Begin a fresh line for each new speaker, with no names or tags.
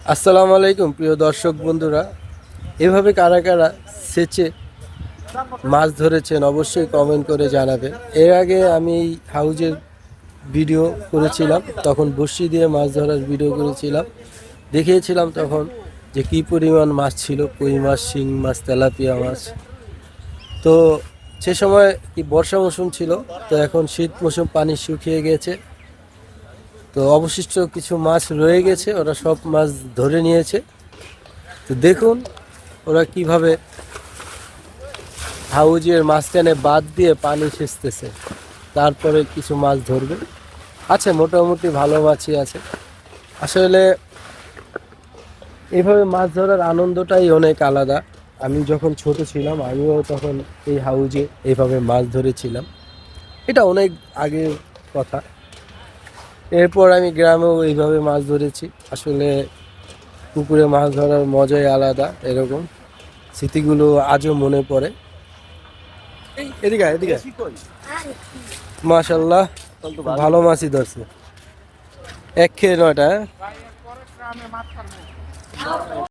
আসসালামু আলাইকুম প্রিয় দর্শক বন্ধুরা, এভাবে কারা কারা সেচে মাছ ধরেছেন অবশ্যই কমেন্ট করে জানাবেন। এর আগে আমি এই হাউজের ভিডিও করেছিলাম, তখন বড়শি দিয়ে মাছ ধরার ভিডিও করেছিলাম, দেখিয়েছিলাম তখন যে কী পরিমাণ মাছ ছিল, কই মাছ, শিং মাছ, তেলাপিয়া মাছ। তো সে সময় কি বর্ষা মৌসুম ছিল, তো এখন শীত মৌসুম, পানি শুকিয়ে গেছে। তো অবশিষ্ট কিছু মাছ রয়ে গেছে, ওরা সব মাছ ধরে নিয়েছে। তো দেখুন ওরা কিভাবে হাউজের মাঝখানে বাদ দিয়ে পানি সেচতেছে, তারপরে কিছু মাছ ধরবে। আছে মোটামুটি ভালো মাছই আছে। আসলে এভাবে মাছ ধরার আনন্দটাই অনেক আলাদা। আমি যখন ছোট ছিলাম আমিও তখন এই হাউজে এইভাবে মাছ ধরেছিলাম, এটা অনেক আগের কথা। এরপর আমি গ্রামেও এইভাবে মাছ ধরেছি। আসলে পুকুরে মাছ ধরার মজাই আলাদা, এরকম স্মৃতিগুলো আজও মনে পড়ে। এদিকে এদিকে, মাশাল্লাহ ভালো মাছই ধরছে। এক খেয়ে নয়টা, হ্যাঁ?